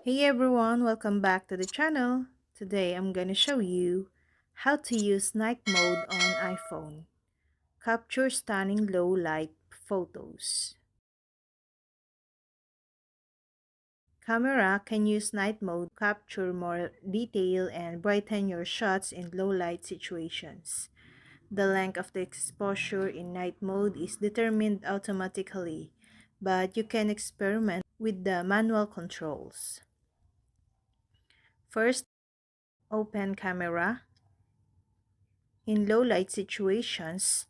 Hey everyone, welcome back to the channel. Today I'm gonna show you how to use night mode on iPhone. Capture stunning low light photos. Camera can use night mode to capture more detail and brighten your shots in low light situations. The length of the exposure in night mode is determined automatically, but you can experiment with the manual controls. First, open camera. In low light situations,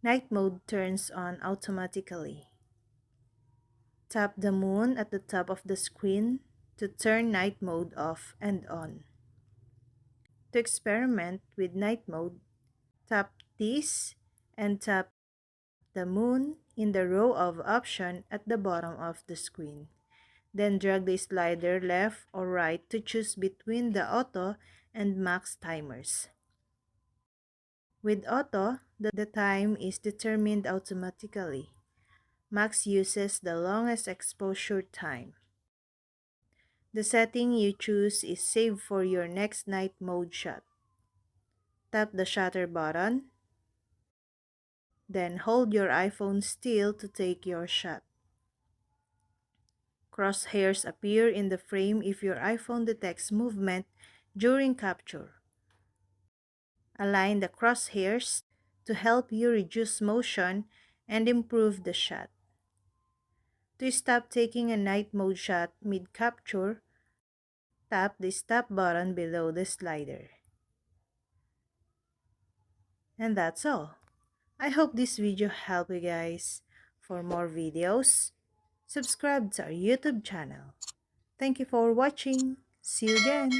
night mode turns on automatically. Tap the moon at the top of the screen to turn night mode off and on. To experiment with night mode, tap this and tap the moon in the row of options at the bottom of the screen. Then drag the slider left or right to choose between the auto and max timers. With auto, the time is determined automatically. Max uses the longest exposure time. The setting you choose is saved for your next night mode shot. Tap the shutter button, then hold your iPhone still to take your shot. Crosshairs appear in the frame if your iPhone detects movement during capture. Align the crosshairs to help you reduce motion and improve the shot. To stop taking a night mode shot mid-capture, tap the stop button below the slider. And that's all. I hope this video helped you guys. For more videos, subscribe to our YouTube channel. Thank you for watching. See you again.